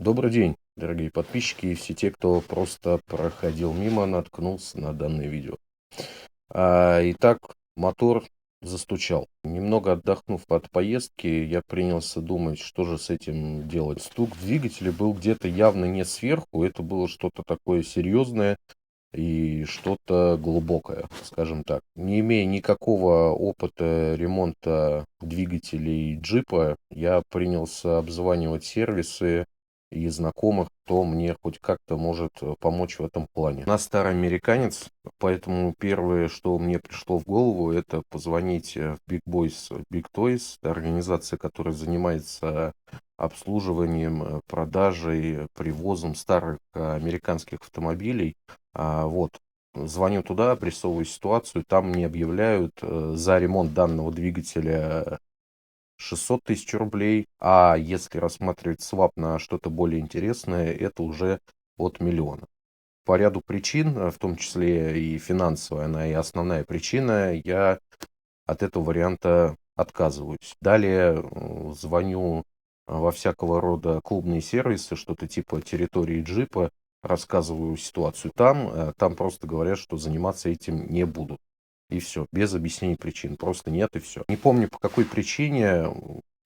Добрый день, дорогие подписчики и все те, кто просто проходил мимо, наткнулся на данное видео. Итак, мотор застучал. Немного отдохнув от поездки, я принялся думать, что же с этим делать. Стук двигателя был где-то явно не сверху, это было что-то такое серьезное и что-то глубокое, скажем так. Не имея никакого опыта ремонта двигателей джипа, я принялся обзванивать сервисы и знакомых, кто мне хоть как-то может помочь в этом плане. Я старый американец, поэтому первое, что мне пришло в голову, это позвонить в Big Boys Big Toys, организация, которая занимается обслуживанием, продажей, привозом старых американских автомобилей. Вот. Звоню туда, обрисовываю ситуацию, там мне объявляют за ремонт данного двигателя 600 тысяч рублей, а если рассматривать свап на что-то более интересное, это уже от миллиона. По ряду причин, в том числе и финансовая, она и основная причина, я от этого варианта отказываюсь. Далее звоню во всякого рода клубные сервисы, что-то типа территории джипа, рассказываю ситуацию там, там просто говорят, что заниматься этим не будут. И все, без объяснений причин. Просто нет и все. Не помню по какой причине,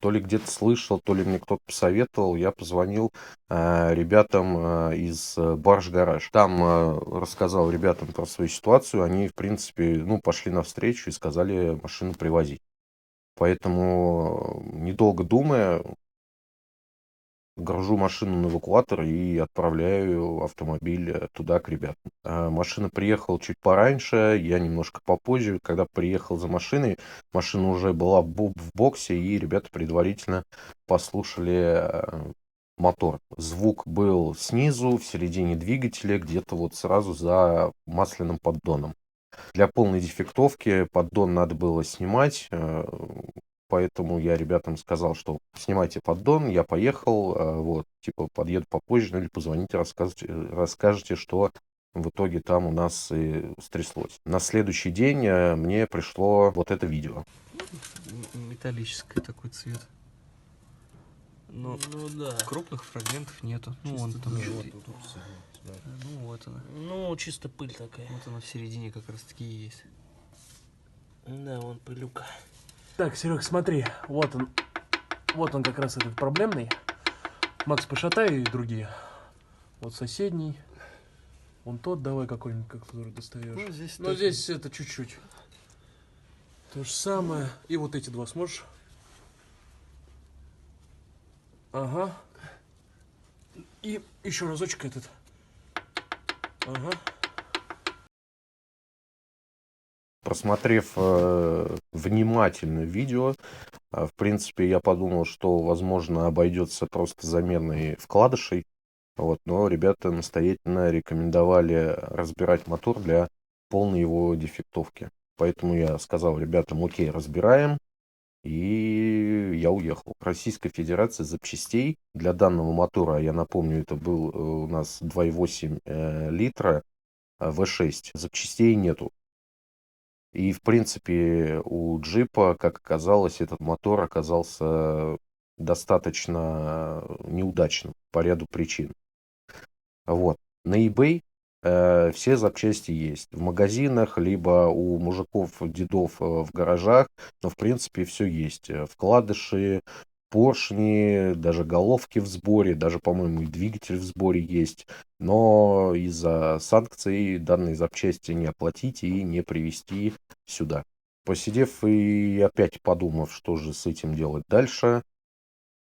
то ли где-то слышал, то ли мне кто-то посоветовал, я позвонил ребятам из Барж Гараж. Там рассказал ребятам про свою ситуацию, они, в принципе, ну, пошли навстречу и сказали машину привозить. Поэтому, недолго думая, гружу машину на эвакуатор и отправляю автомобиль туда, к ребятам. Машина приехала чуть пораньше, я немножко попозже. Когда приехал за машиной, машина уже была в боксе, и ребята предварительно послушали мотор. Звук был снизу, в середине двигателя, где-то вот сразу за масляным поддоном. Для полной дефектовки поддон надо было снимать, поэтому я ребятам сказал, что снимайте поддон, я поехал, вот, типа, подъеду попозже, ну или позвоните, расскажете, что в итоге там у нас и стряслось. На следующий день мне пришло вот это видео. Металлический такой цвет. Но Ну да. крупных фрагментов нету. Ну, вон там чуть. Ну, вот она. Ну, чисто пыль такая. Вот она в середине как раз таки и есть. Да, вон пылюка. Так, Серег, смотри, вот он как раз этот проблемный. Макс, пошатай и другие. Вот соседний. Вон тот, давай какой-нибудь, который достаешь. Ну, здесь Ну, так. здесь это чуть-чуть. То же самое. И вот эти два сможешь? Ага. И еще разочек этот. Ага. Просмотрев внимательно видео, в принципе, я подумал, что, возможно, обойдется просто заменой вкладышей. Вот, но ребята настоятельно рекомендовали разбирать мотор для полной его дефектовки. Поэтому я сказал ребятам: окей, разбираем. И я уехал. Российская Федерация запчастей для данного мотора, я напомню, это был у нас 2,8 литра V6. Запчастей нету. И, в принципе, у джипа, как оказалось, этот мотор оказался достаточно неудачным по ряду причин. Вот. На eBay все запчасти есть. В магазинах, либо у мужиков, дедов в гаражах. Но, в принципе, все есть. Вкладыши, поршни, даже головки в сборе, даже, по-моему, и двигатель в сборе есть. Но из-за санкций данные запчасти не оплатить и не привезти сюда. Посидев и опять подумав, что же с этим делать дальше,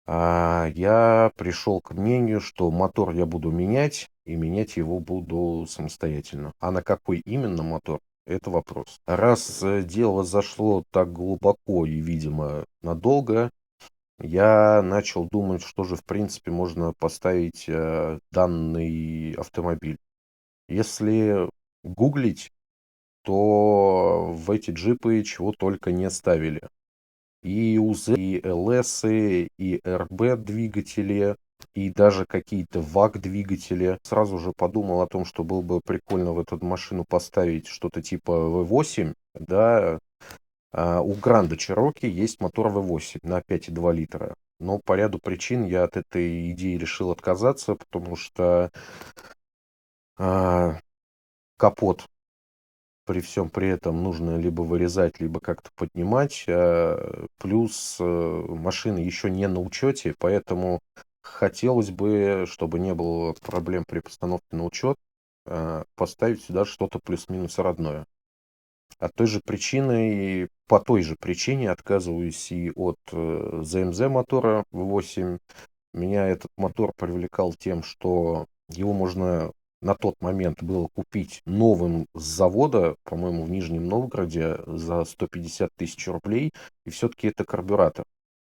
я пришел к мнению, что мотор я буду менять, и менять его буду самостоятельно. А на какой именно мотор — это вопрос. Раз дело зашло так глубоко и, видимо, надолго, я начал думать, что же, в принципе, можно поставить данный автомобиль. Если гуглить, то в эти джипы чего только не ставили. И УЗ, и ЛС, и РБ двигатели, и даже какие-то ВАГ двигатели. Сразу же подумал о том, что было бы прикольно в эту машину поставить что-то типа V8, да. У Гранда Чероки есть мотор V8 на 5,2 литра. но по ряду причин я от этой идеи решил отказаться, потому что а, капот при всем при этом нужно либо вырезать, либо как-то поднимать. Плюс машина еще не на учете, поэтому хотелось бы, чтобы не было проблем при постановке на учет, поставить сюда что-то плюс-минус родное. По той же причине отказываюсь и от ЗМЗ мотора V8. Меня этот мотор привлекал тем, что его можно на тот момент было купить новым с завода, по-моему, в Нижнем Новгороде за 150 тысяч рублей, и все-таки это карбюратор.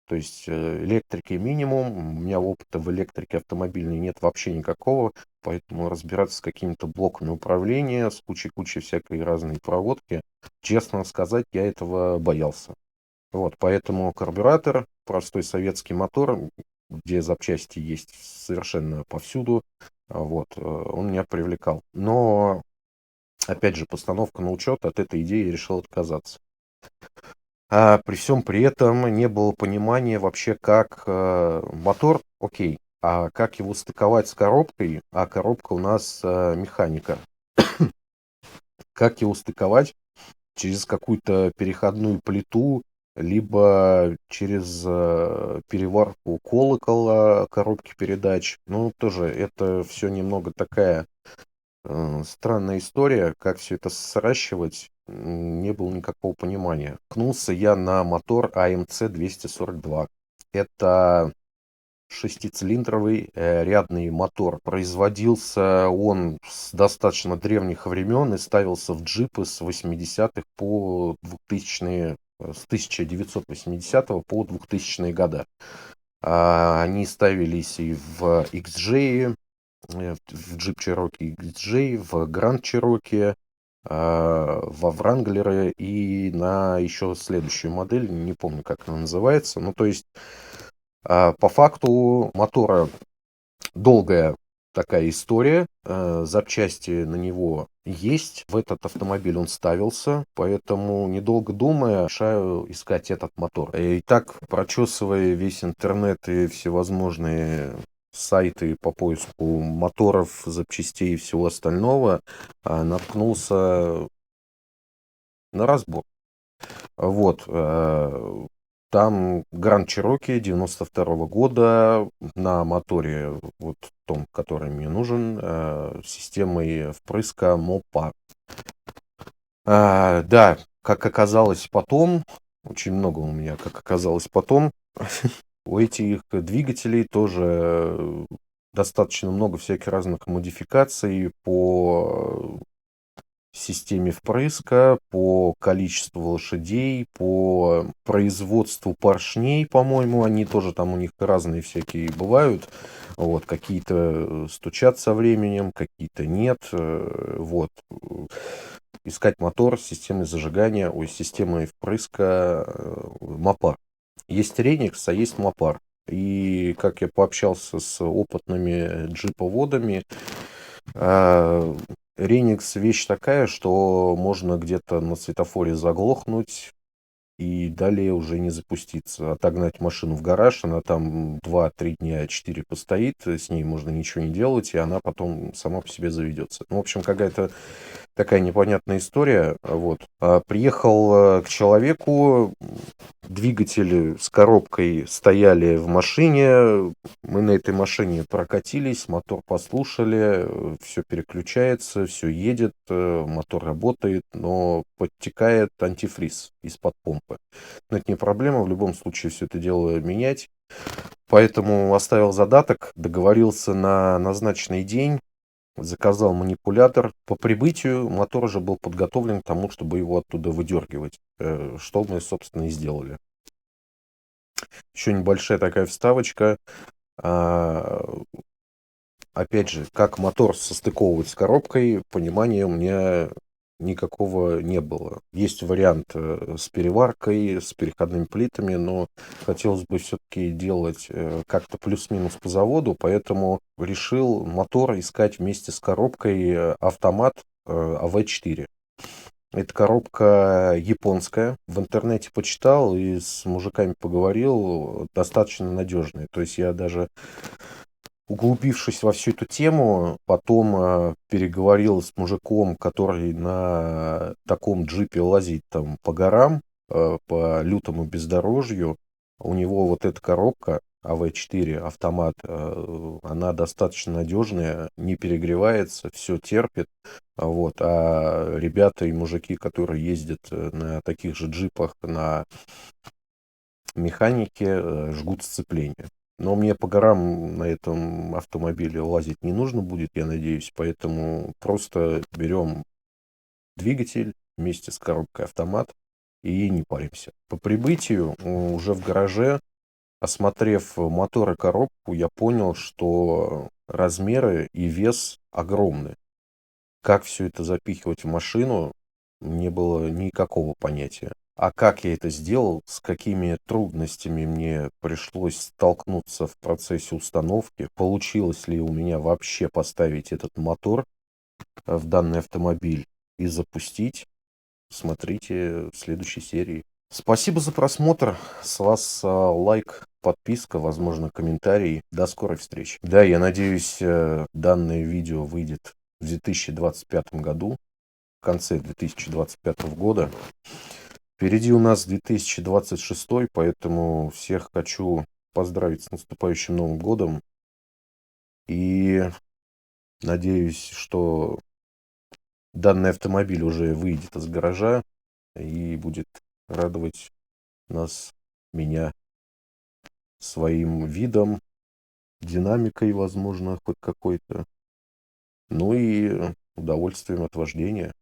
То есть электрики минимум, у меня опыта в электрике автомобильной нет вообще никакого, поэтому разбираться с какими-то блоками управления, с кучей всякой разной проводки, честно сказать, я этого боялся. Вот, поэтому карбюратор, простой советский мотор, где запчасти есть совершенно повсюду, вот, он меня привлекал. Но, опять же, постановка на учет, от этой идеи я решил отказаться. А при всем при этом не было понимания вообще, как мотор, окей, а как его стыковать с коробкой, а коробка у нас механика. Как его стыковать через какую-то переходную плиту, либо через переварку колокола коробки передач. Ну, тоже это все немного такая странная история, как все это сращивать, не было никакого понимания. Ткнулся я на мотор AMC 242. Это шестицилиндровый рядный мотор. Производился он с достаточно древних времен и ставился в джипы с 80-х по 2000-е, с 1980 по 2000-е годы. Они ставились и в XJ, в Jeep Cherokee XJ, в Grand Cherokee, во Wrangler и на еще следующую модель, не помню, как она называется. Ну, то есть, по факту мотора долгая такая история, запчасти на него есть, в этот автомобиль он ставился, поэтому, недолго думая, решаю искать этот мотор. И так, прочесывая весь интернет и всевозможные сайты по поиску моторов, запчастей и всего остального, наткнулся на разбор. Вот, там Grand Cherokee 92 года на моторе, вот том, который мне нужен, системой впрыска МОПА. Да, как оказалось потом, очень много у меня, как оказалось потом, у этих двигателей тоже достаточно много всяких разных модификаций по системе впрыска, по количеству лошадей, по производству поршней, по-моему, они тоже там у них разные всякие бывают. Вот, какие-то стучат со временем, какие-то нет. Вот. Искать мотор с системой зажигания, системой впрыска Мопар. Есть Реникс, а есть Мопар. И как я пообщался с опытными джиповодами, Реникс вещь такая, что можно где-то на светофоре заглохнуть и далее уже не запуститься. Отогнать машину в гараж, она там 2-3 дня, 4 постоит, с ней можно ничего не делать, и она потом сама по себе заведется. Ну, в общем, какая-то такая непонятная история. Вот. Приехал к человеку, двигатели с коробкой стояли в машине, мы на этой машине прокатились, мотор послушали, все переключается, все едет, мотор работает, но подтекает антифриз из-под помпы. Но это не проблема, в любом случае все это дело менять. Поэтому оставил задаток, договорился на назначенный день, заказал манипулятор. По прибытию мотор уже был подготовлен к тому, чтобы его оттуда выдергивать, что мы, собственно, и сделали. Еще небольшая такая вставочка. Опять же, как мотор состыковывать с коробкой, понимания у меня никакого не было. Есть вариант с переваркой, с переходными плитами, но хотелось бы все-таки делать как-то плюс-минус по заводу, поэтому решил мотор искать вместе с коробкой автомат АВ-4. Эта коробка японская. В интернете почитал и с мужиками поговорил. Достаточно надежная. То есть я даже, углубившись во всю эту тему, потом переговорил с мужиком, который на таком джипе лазит там по горам, по лютому бездорожью. У него вот эта коробка АВ-4 автомат, она достаточно надежная, не перегревается, все терпит. Вот. А ребята и мужики, которые ездят на таких же джипах на механике, жгут сцепление. Но мне по горам на этом автомобиле лазить не нужно будет, я надеюсь, поэтому просто берем двигатель вместе с коробкой автомат и не паримся. По прибытию уже в гараже, осмотрев мотор и коробку, я понял, что размеры и вес огромны. Как все это запихивать в машину, не было никакого понятия. А как я это сделал, с какими трудностями мне пришлось столкнуться в процессе установки, получилось ли у меня вообще поставить этот мотор в данный автомобиль и запустить, смотрите в следующей серии. Спасибо за просмотр. С вас лайк, подписка, возможно, комментарий. До скорой встречи. Да, я надеюсь, данное видео выйдет в 2025 году, в конце 2025 года. Впереди у нас 2026, поэтому всех хочу поздравить с наступающим Новым годом. И надеюсь, что данный автомобиль уже выйдет из гаража и будет радовать нас, меня, своим видом, динамикой, возможно, хоть какой-то. Ну и удовольствием от вождения.